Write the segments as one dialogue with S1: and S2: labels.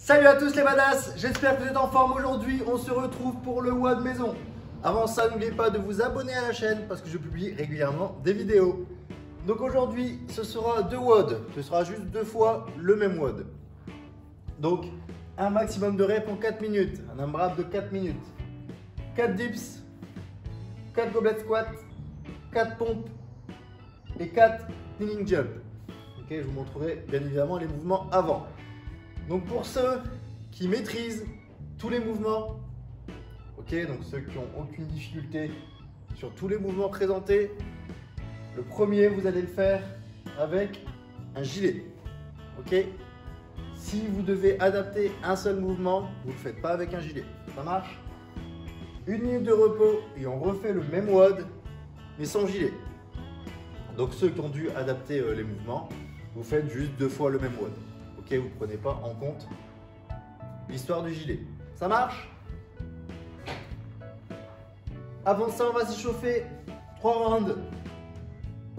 S1: Salut à tous les badass, j'espère que vous êtes en forme aujourd'hui. On se retrouve pour le WOD maison. Avant ça, n'oubliez pas de vous abonner à la chaîne parce que je publie régulièrement des vidéos. Donc aujourd'hui, ce sera 2 WOD. Ce sera juste 2 fois le même WOD. Donc, un maximum de reps en 4 minutes. Un AMRAP de 4 minutes. 4 dips, 4 goblet squat, 4 pompes et 4 kneeling jump. Ok, je vous montrerai bien évidemment les mouvements avant. Donc pour ceux qui maîtrisent tous les mouvements, ok, donc ceux qui n'ont aucune difficulté sur tous les mouvements présentés, le premier vous allez le faire avec un gilet, ok. Si vous devez adapter un seul mouvement, vous ne le faites pas avec un gilet, ça marche. 1 minute de repos et on refait le même WOD mais sans gilet. Donc ceux qui ont dû adapter les mouvements, vous faites juste 2 fois le même WOD. Ok, vous ne prenez pas en compte l'histoire du gilet. Ça marche? Avant ça, on va s'échauffer. 3 rounds.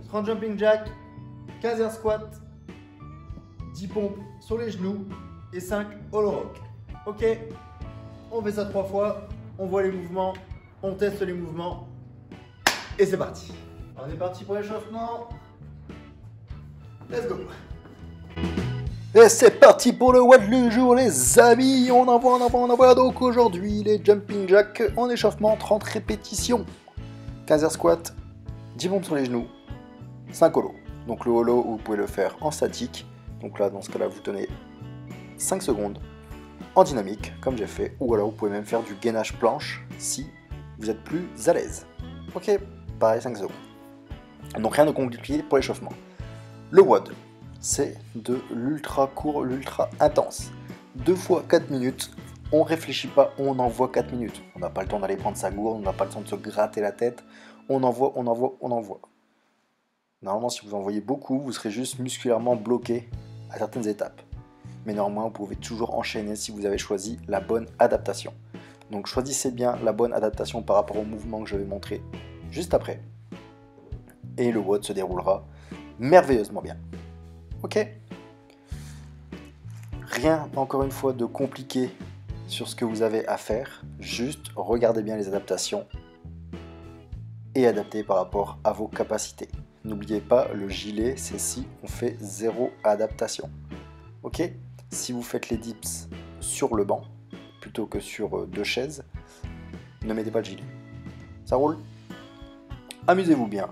S1: 30 jumping jack, 15 air squat, 10 pompes sur les genoux et 5 hollow rock. Ok, on fait ça 3 fois. On voit les mouvements, on teste les mouvements et c'est parti. On est parti pour l'échauffement. Let's go.
S2: Et c'est parti pour le WOD du jour les amis, on envoie. Donc aujourd'hui les jumping jacks en échauffement, 30 répétitions, 15 air squat, 10 pompes sur les genoux, 5 hollow. Donc le hollow vous pouvez le faire en statique, donc là dans ce cas là vous tenez 5 secondes, en dynamique comme j'ai fait, ou alors vous pouvez même faire du gainage planche si vous êtes plus à l'aise. Ok, pareil 5 secondes. Donc rien de compliqué pour l'échauffement. Le WOD, c'est de l'ultra court, l'ultra intense. 2 fois 4 minutes, on réfléchit pas, on envoie 4 minutes. On n'a pas le temps d'aller prendre sa gourde, on n'a pas le temps de se gratter la tête. On envoie. Normalement, si vous envoyez beaucoup, vous serez juste musculairement bloqué à certaines étapes. Mais néanmoins, vous pouvez toujours enchaîner si vous avez choisi la bonne adaptation. Donc choisissez bien la bonne adaptation par rapport au mouvement que je vais montrer juste après. Et le WOD se déroulera merveilleusement bien. Ok. Rien, encore une fois, de compliqué sur ce que vous avez à faire. Juste regardez bien les adaptations et adaptez par rapport à vos capacités. N'oubliez pas, le gilet, c'est si on fait 0 adaptation. Ok. Si vous faites les dips sur le banc plutôt que sur 2 chaises, ne mettez pas le gilet. Ça roule? Amusez-vous bien.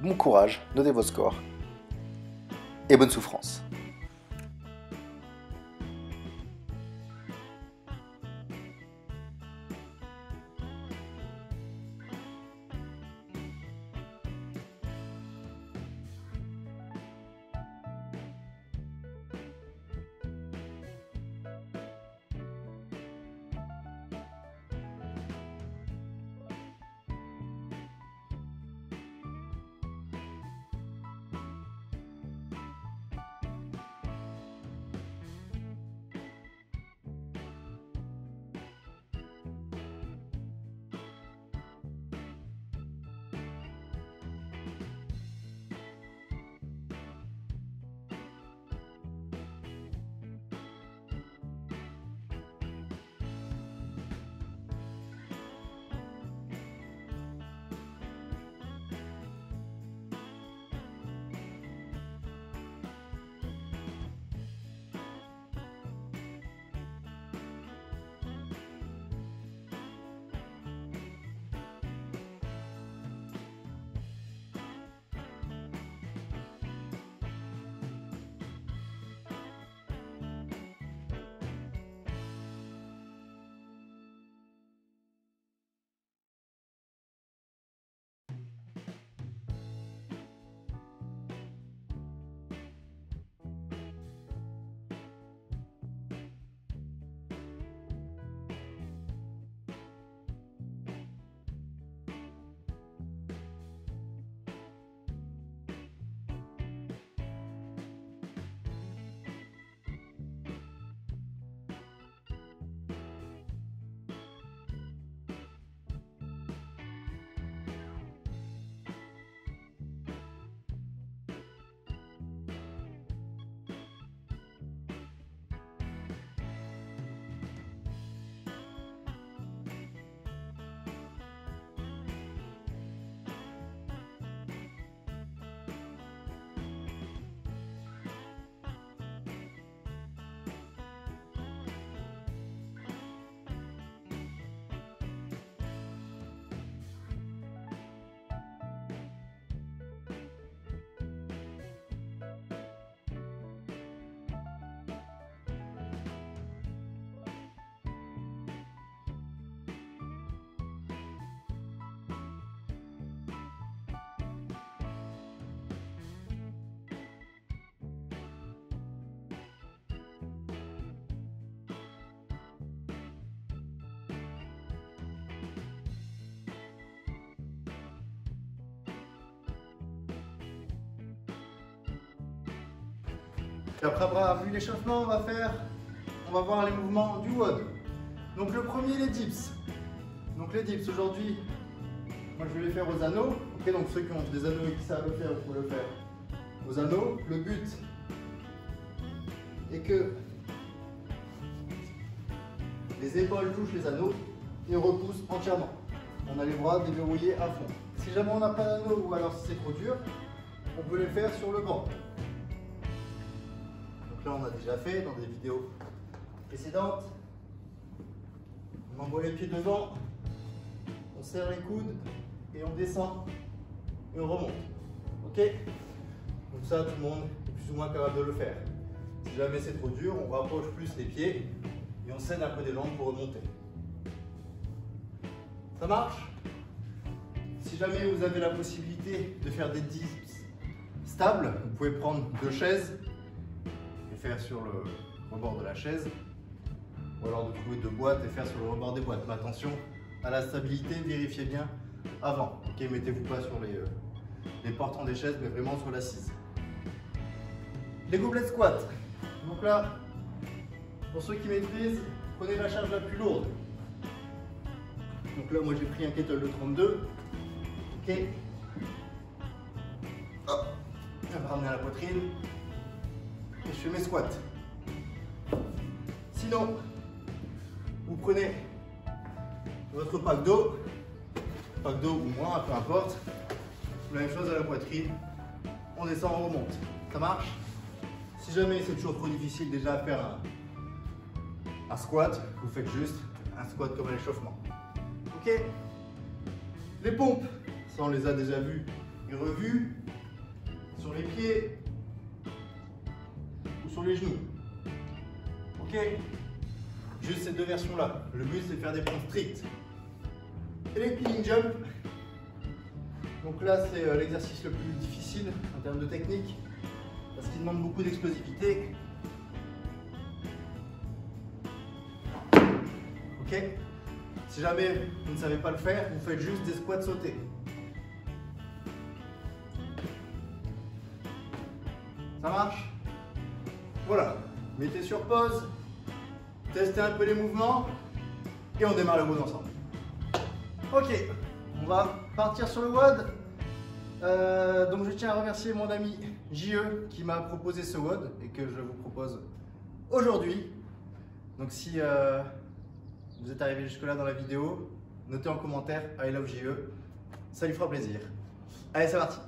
S2: Bon courage, notez vos scores et bonne souffrance.
S1: Et après avoir vu l'échauffement, on va voir les mouvements du WOD. Donc le premier, les dips. Donc les dips aujourd'hui, moi je vais les faire aux anneaux. Ok, donc ceux qui ont des anneaux et qui savent le faire, vous pouvez le faire aux anneaux. Le but est que les épaules touchent les anneaux et on repousse entièrement. On a les bras déverrouillés à fond. Si jamais on n'a pas d'anneau ou alors si c'est trop dur, on peut les faire sur le banc. Donc là on a déjà fait dans des vidéos précédentes. On envoie les pieds devant, on serre les coudes et on descend et on remonte. Ok? Donc ça tout le monde est plus ou moins capable de le faire. Si jamais c'est trop dur, on rapproche plus les pieds et on scène un peu des jambes pour remonter. Ça marche? Si jamais vous avez la possibilité de faire des dips stables, vous pouvez prendre 2 chaises et faire sur le rebord de la chaise, ou alors de trouver 2 boîtes et faire sur le rebord des boîtes. Mais attention à la stabilité, vérifiez bien avant. Ok, mettez-vous pas sur les portants des chaises, mais vraiment sur l'assise. Les gobelets squats. Donc là, pour ceux qui maîtrisent, prenez la charge la plus lourde. Donc là, moi j'ai pris un kettle de 32. Ok. Hop. Je vais me ramener à la poitrine. Et je fais mes squats. Sinon, vous prenez votre pack d'eau ou moins, peu importe. La même chose à la poitrine. On descend, on remonte. Ça marche? Si jamais c'est toujours trop difficile déjà à faire un squat, vous faites juste un squat comme un échauffement. Ok? Les pompes, ça on les a déjà vues et revues. Sur les pieds ou sur les genoux. Ok? Juste ces 2 versions là. Le but c'est de faire des pompes strictes. Et les clean jump. Donc là c'est l'exercice le plus difficile en termes de technique parce qu'il demande beaucoup d'explosivité. Ok? Si jamais vous ne savez pas le faire, vous faites juste des squats sautés. Ça marche? Voilà. Mettez sur pause, testez un peu les mouvements et on démarre le WOD ensemble. Ok, on va partir sur le WOD. Donc je tiens à remercier mon ami JE qui m'a proposé ce WOD et que je vous propose aujourd'hui. Donc si vous êtes arrivé jusque là dans la vidéo, notez en commentaire I love JE, ça lui fera plaisir. Allez, c'est parti.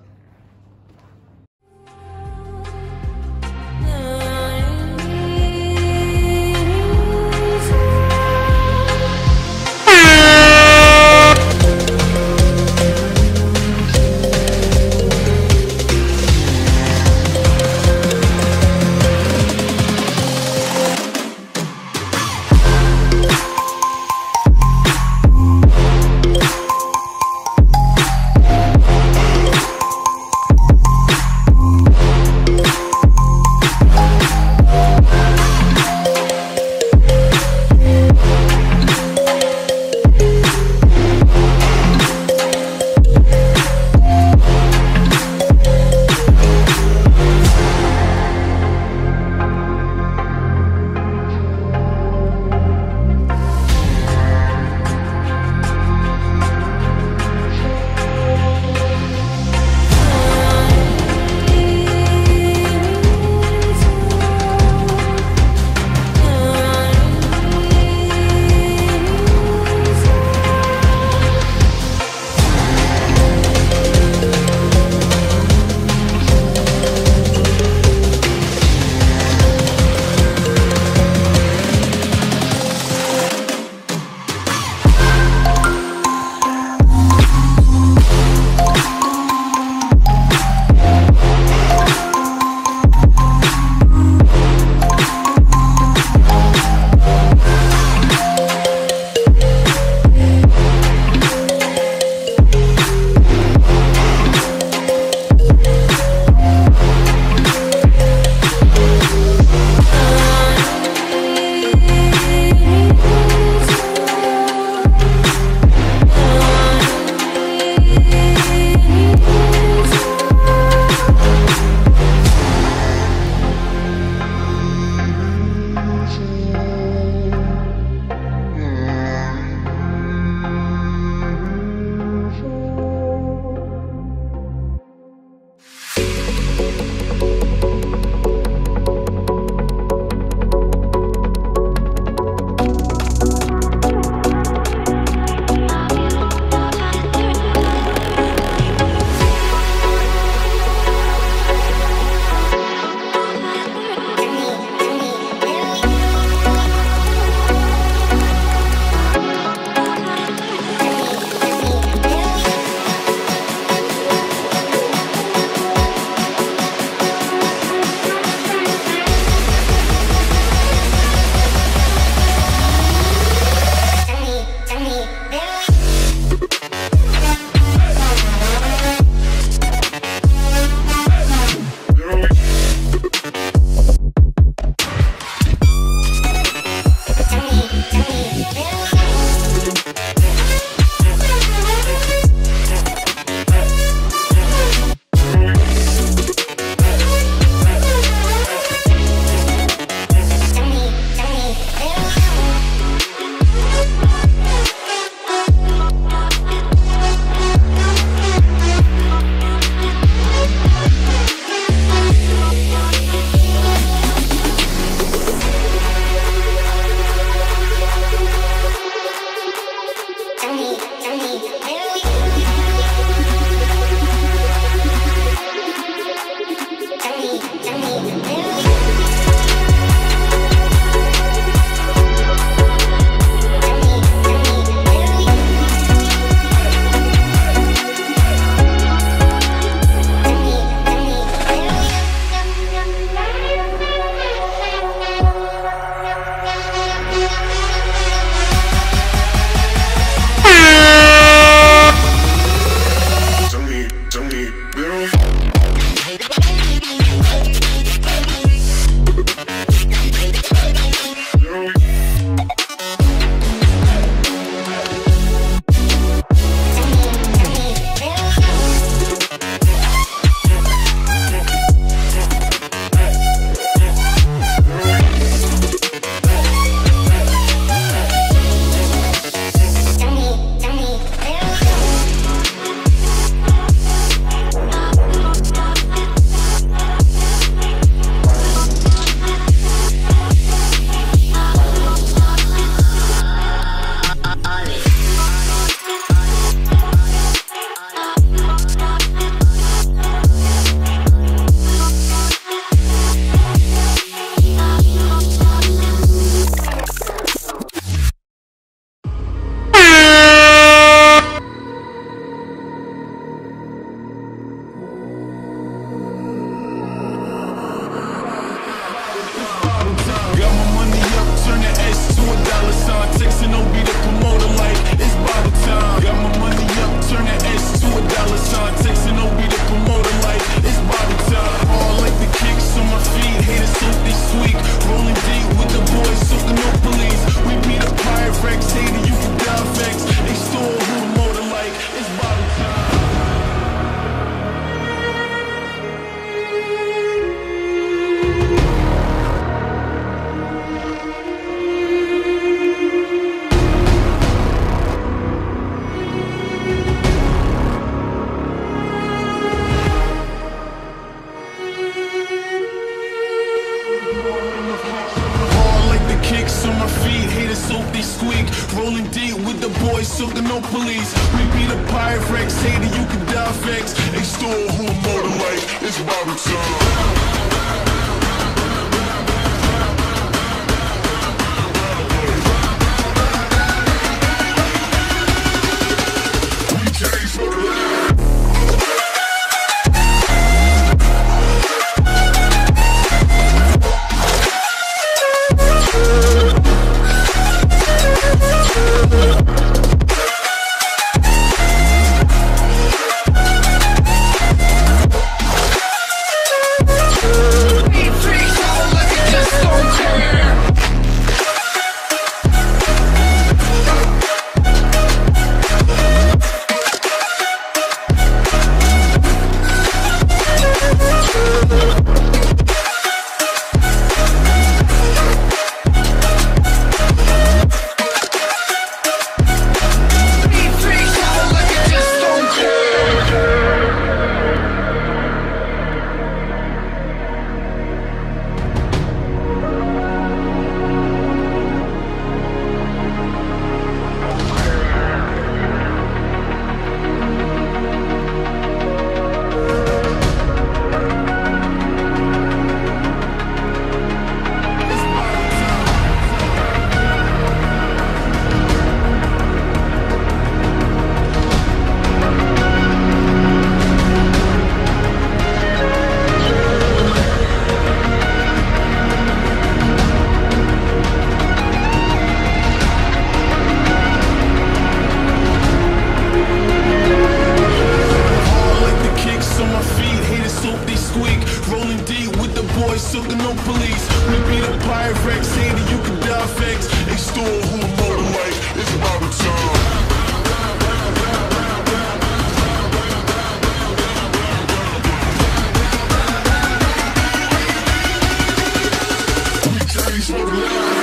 S3: soap they squeak. Rolling deep with the boys, soaking no police. We be the pirate Rex, hater, you can die vex. Extol who motor like, it's Bobby time. Soaking no police. We be the pirate Rex, hater, you can die vex. Extol who motor like, it's Bobby time. We change for the line.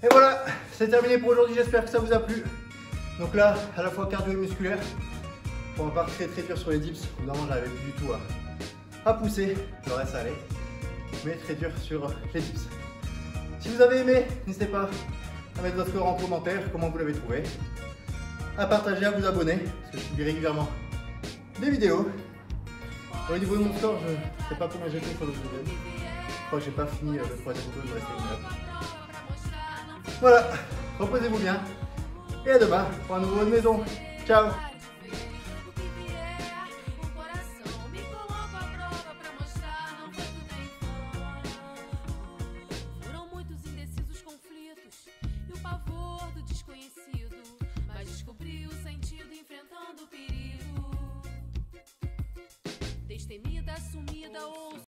S1: Et voilà, c'est terminé pour aujourd'hui, j'espère que ça vous a plu. Donc là, à la fois cardio et musculaire. On va pas très dur sur les dips, évidemment j'arrivais plus du tout à pousser, le reste ça allait. Mais très dur sur les dips. Si vous avez aimé, n'hésitez pas à mettre votre score en commentaire, comment vous l'avez trouvé. À partager, à vous abonner, parce que je publie régulièrement des vidéos. Au niveau de mon score, je ne sais pas comment j'ai fait sur le deuxième. Je crois que j'ai pas fini le troisième tour, il me restait une heure. Voilà, reposez-vous bien et à demain pour un nouveau de maison. Ciao.
S4: Destemida, sumida ou